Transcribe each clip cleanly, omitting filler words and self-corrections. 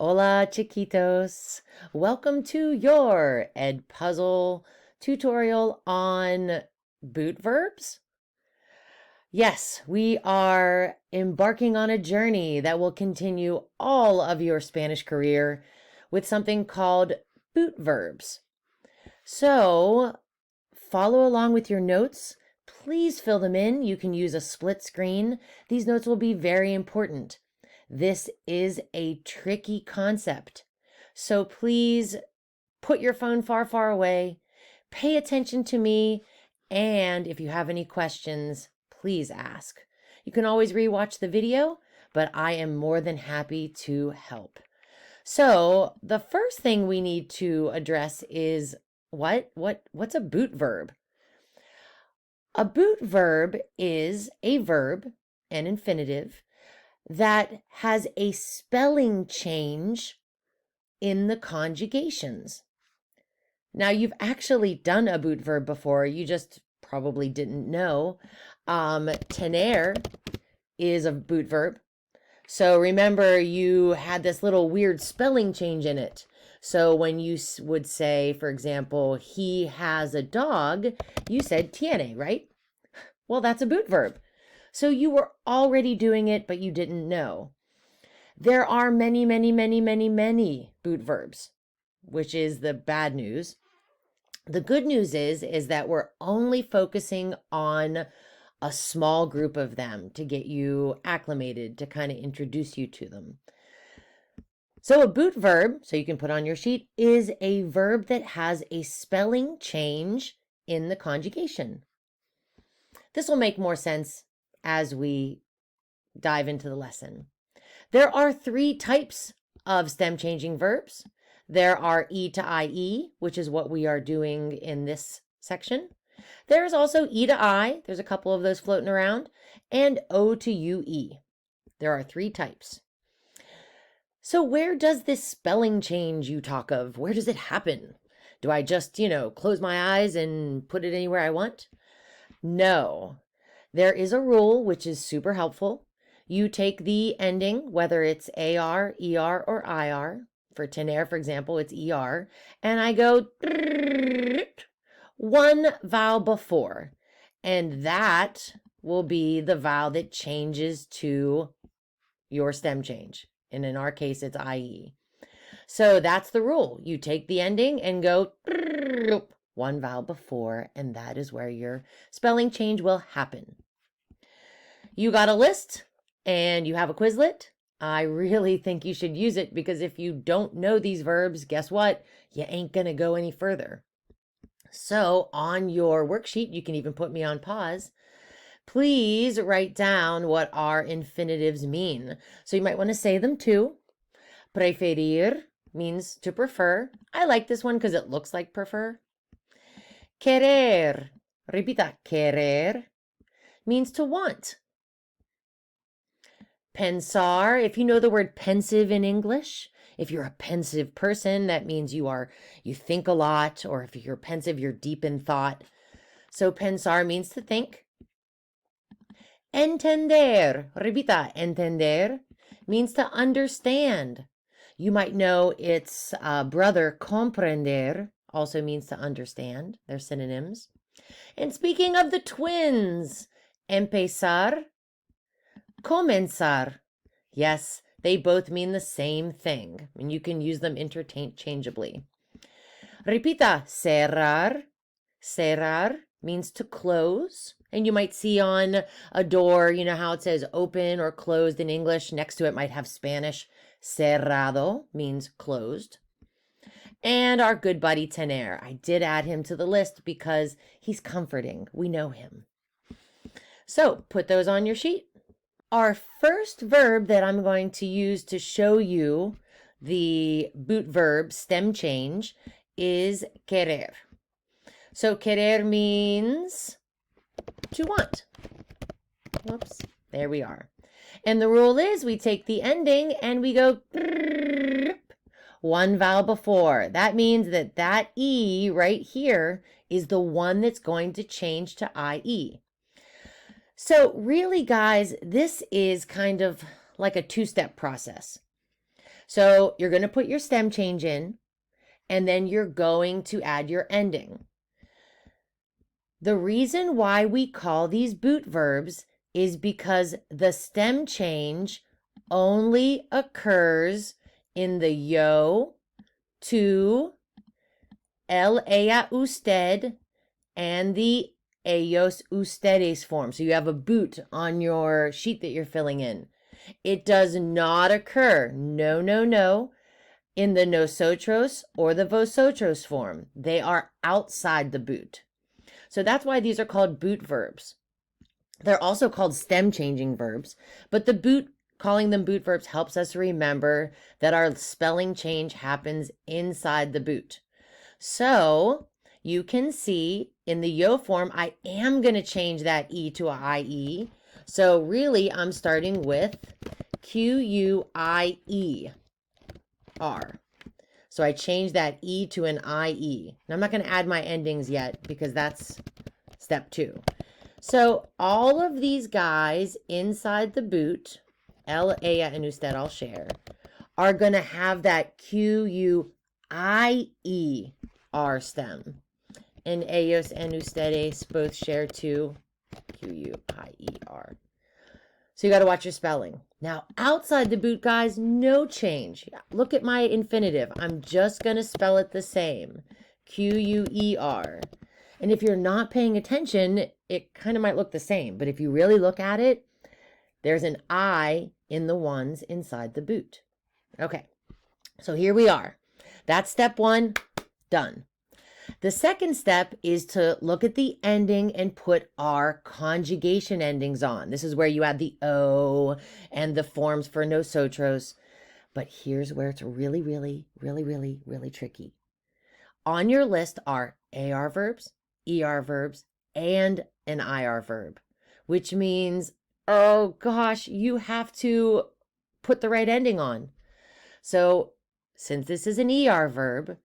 Hola, chiquitos. Welcome to your Ed Puzzle tutorial on boot verbs. Yes, we are embarking on a journey that will continue all of your Spanish career with something called boot verbs. So, follow along with your notes. Please fill them in. You can use a split screen. These notes will be very important. This is a tricky concept. So please put your phone far, far away. Pay attention to me. And if you have any questions, please ask. You can always rewatch the video, but I am more than happy to help. So the first thing we need to address is what's a boot verb? A boot verb is a verb, an infinitive, that has a spelling change in the conjugations. Now, you've actually done a boot verb before, you just probably didn't know. Tener is a boot verb. So remember, you had this little weird spelling change in it. So when you would say, for example, he has a dog, you said tiene, right? Well, that's a boot verb. So you were already doing it, but you didn't know. There are many, many, many, many, many boot verbs, which is the bad news. The good news is that we're only focusing on a small group of them to get you acclimated, to kind of introduce you to them. So a boot verb, so you can put on your sheet, is a verb that has a spelling change in the conjugation. This will make more sense as we dive into the lesson. There are three types of stem changing verbs. There are E to IE, which is what we are doing in this section. There is also E to I, there's a couple of those floating around, and O to UE. There are three types. So where does this spelling change you talk of, where does it happen? Do I just, close my eyes and put it anywhere I want? No. There is a rule which is super helpful. You take the ending, whether it's AR, ER, or IR. For tener, for example, it's ER. And I go one vowel before. And that will be the vowel that changes to your stem change. And in our case, it's IE. So that's the rule. You take the ending and go one vowel before, and that is where your spelling change will happen. You got a list and you have a Quizlet. I really think you should use it, because if you don't know these verbs, guess what? You ain't going to go any further. So on your worksheet, you can even put me on pause. Please write down what our infinitives mean. So you might want to say them too. Preferir means to prefer. I like this one because it looks like prefer. Querer, repita, querer, means to want. Pensar, if you know the word pensive in English, if you're a pensive person, that means you think a lot, or if you're pensive, you're deep in thought. So pensar means to think. Entender, repita, entender, means to understand. You might know its brother, comprender, also means to understand. They're synonyms. And speaking of the twins, empezar, comenzar. Yes, they both mean the same thing, and you can use them interchangeably. Repita, cerrar. Cerrar means to close. And you might see on a door, how it says open or closed in English. Next to it might have Spanish. Cerrado means closed. And our good buddy tener. I did add him to the list because he's comforting. We know him. So put those on your sheet. Our first verb that I'm going to use to show you the boot verb stem change is querer. So querer means to want. Whoops, there we are. And the rule is we take the ending and we go one vowel before. That means that E right here is the one that's going to change to IE. So really, guys, this is kind of like a two-step process. So you're going to put your stem change in, and then you're going to add your ending. The reason why we call these boot verbs is because the stem change only occurs in the yo, tú, él, ella, usted, and the ellos, ustedes form. So you have a boot on your sheet that you're filling in. It does not occur, no, in the nosotros or the vosotros form. They are outside the boot. So that's why these are called boot verbs. They're also called stem changing verbs, but calling them boot verbs helps us remember that our spelling change happens inside the boot. So you can see in the yo form, I am going to change that E to a IE. So really, I'm starting with Q-U-I-E-R. So I changed that E to an IE. Now I'm not going to add my endings yet because that's step 2. So all of these guys inside the boot, él, ella, and usted, I'll share, are going to have that Q-U-I-E-R stem. And ellos and ustedes both share too, Q-U-I-E-R. So you got to watch your spelling. Now, outside the boot, guys, no change. Look at my infinitive. I'm just going to spell it the same, Q-U-E-R. And if you're not paying attention, it kind of might look the same. But if you really look at it, there's an I in the ones inside the boot. Okay, so here we are. That's step 1, done. The second step is to look at the ending and put our conjugation endings on. This is where you add the O and the forms for nosotros. But here's where it's really tricky. On your list are AR verbs, ER verbs, and an IR verb, which means, oh gosh, you have to put the right ending on. So since this is an ER verb,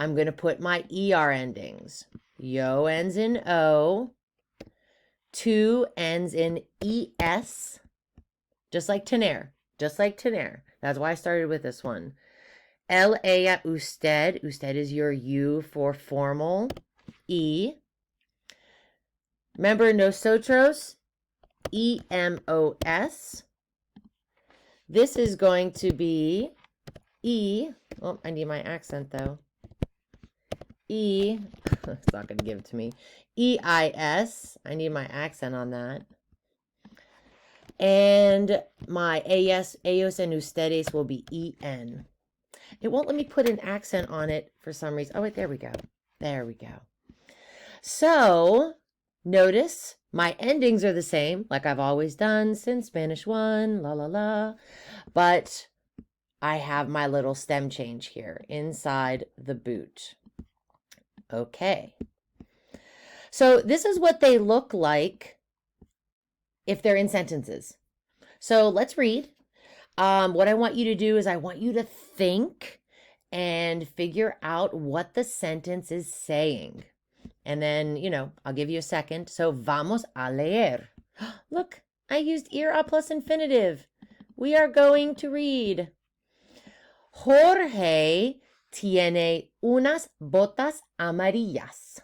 I'm going to put my ER endings. Yo ends in O, tú ends in ES, just like tener. That's why I started with this one. Él, ella, usted. Usted is your U for formal. E. Remember nosotros? E-M-O-S. This is going to be E. Oh, I need my accent though. E. It's not going to give it to me. E-I-S. I need my accent on that. And my ellos and ustedes will be E-N. It won't let me put an accent on it for some reason. Oh, wait, there we go. There we go. So, notice my endings are the same, like I've always done since Spanish 1, la la la. But I have my little stem change here inside the boot. Okay. So this is what they look like if they're in sentences. So let's read. What I want you to do is I want you to think and figure out what the sentence is saying. And then, I'll give you a second. So vamos a leer. Look, I used ir plus infinitive. We are going to read. Jorge tiene unas botas amarillas.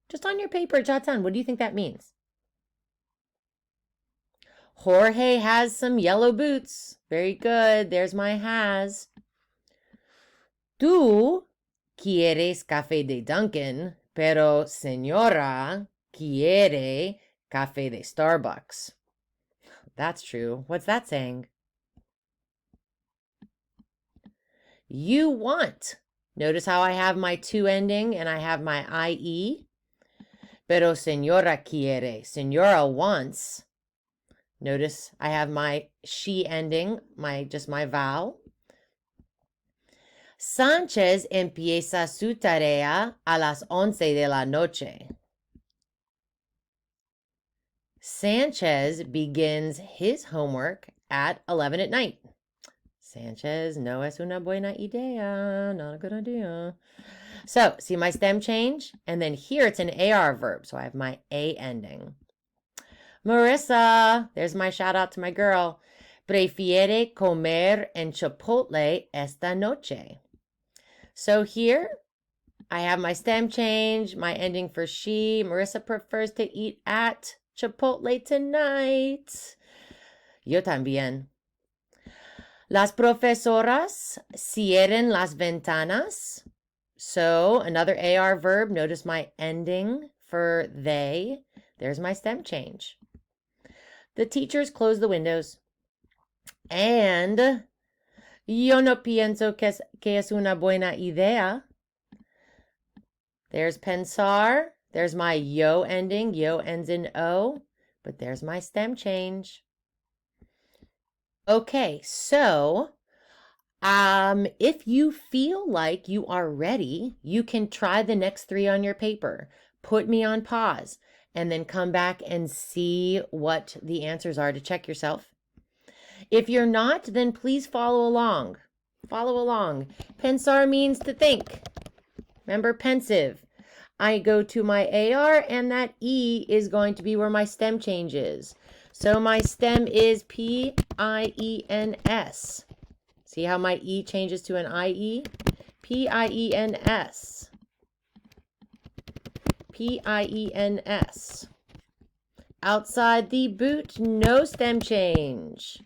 Just on your paper, jot down. What do you think that means? Jorge has some yellow boots. Very good. There's my has. Tú quieres café de Dunkin', pero señora quiere café de Starbucks. That's true. What's that saying? You want. Notice how I have my to ending and I have my IE. Pero señora quiere. Señora wants. Notice I have my she ending, just my vowel. Sánchez empieza su tarea a las 11 de la noche. Sanchez begins his homework at 11 at night. Sanchez no es una buena idea, not a good idea. So, see my stem change? And then here it's an AR verb, so I have my A ending. Marissa, there's my shout out to my girl. Prefiere comer en Chipotle esta noche. So here I have my stem change, my ending for she. Marissa prefers to eat at Chipotle tonight. Yo también. Las profesoras cierren las ventanas. So another AR verb. Notice my ending for they. There's my stem change. The teachers close the windows. And yo no pienso que es una buena idea. There's pensar. There's my yo ending. Yo ends in O. But there's my stem change. Okay, so if you feel like you are ready, you can try the next 3 on your paper. Put me on pause and then come back and see what the answers are to check yourself. If you're not, then please follow along. Follow along. Pensar means to think. Remember, pensive. I go to my AR and that E is going to be where my stem change is. So my stem is P-I-E-N-S. See how my E changes to an I-E? P-I-E-N-S. P-I-E-N-S. Outside the boot, no stem change.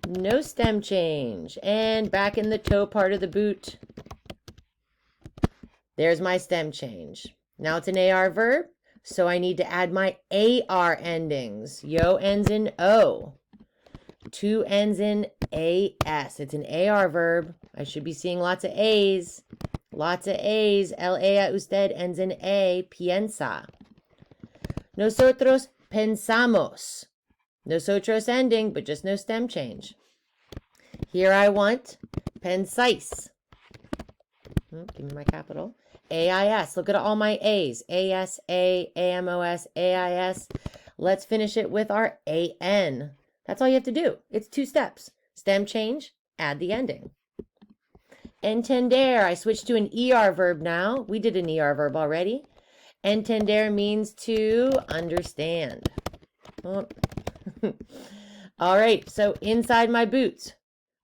No stem change. And back in the toe part of the boot, there's my stem change. Now it's an AR verb, so I need to add my AR endings. Yo ends in O. 2 ends in AS. It's an AR verb. I should be seeing lots of A's. Lots of A's. El, usted ends in A. Piensa. Nosotros pensamos. Nosotros ending, but just no stem change. Here I want pensáis. Give me my capital. AIS. Look at all my A's. ASA, AMOS, AIS. Let's finish it with our AN. That's all you have to do. It's 2 steps. Stem change, add the ending. Entender. I switched to an ER verb now. We did an ER verb already. Entender means to understand. Oh. All right, so inside my boots,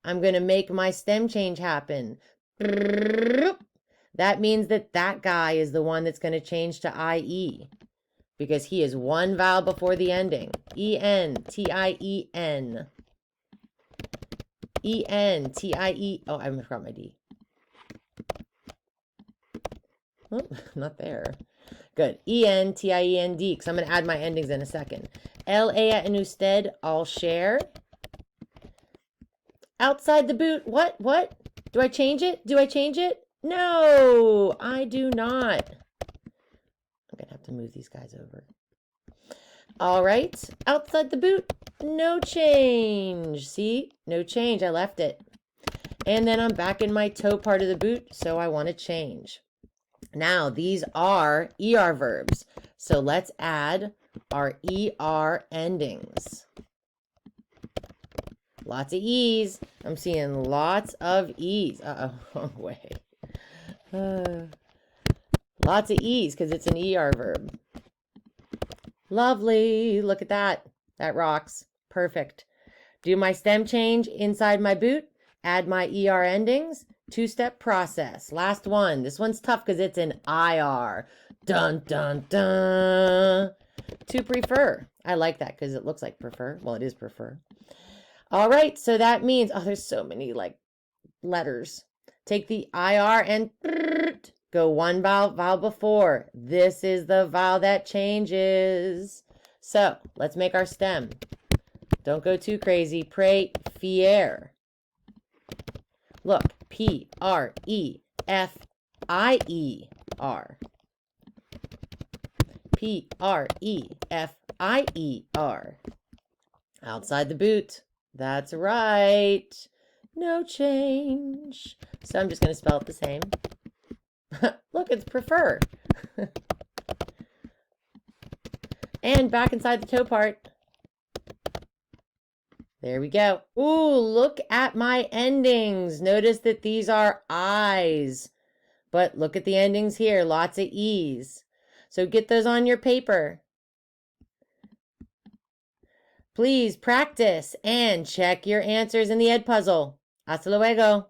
I'm going to make my stem change happen. That means that guy is the one that's going to change to IE because he is 1 vowel before the ending. E-N-T-I-E-N. E-N-T-I-E. Oh, I forgot my D. Oh, not there. Good. E-N-T-I-E-N-D, because I'm going to add my endings in a second. L-A and usted, I'll share. Outside the boot, what? Do I change it? No, I do not. I'm going to have to move these guys over. All right. Outside the boot, no change. See? No change. I left it. And then I'm back in my toe part of the boot, so I want to change. Now, these are ER verbs. So let's add our ER endings. Lots of E's. I'm seeing lots of E's. Uh-oh, wrong way. Lots of E's because it's an ER verb. Lovely. Look at that. That rocks. Perfect. Do my stem change inside my boot. Add my ER endings. 2-step process. Last one. This one's tough because it's an IR. Dun, dun, dun. To prefer. I like that because it looks like prefer. Well, it is prefer. All right. So that means, oh, there's so many like letters. Take the IR and go 1 vowel before. This is the vowel that changes. So let's make our stem. Don't go too crazy. Prefiere. Look, P-R-E-F-I-E-R. P-R-E-F-I-E-R. Outside the boot. That's right. No change. So I'm just going to spell it the same. Look, it's prefer. And back inside the toe part. There we go. Ooh, look at my endings. Notice that these are I's. But look at the endings here. Lots of E's. So get those on your paper. Please practice and check your answers in the Ed puzzle. Hasta luego.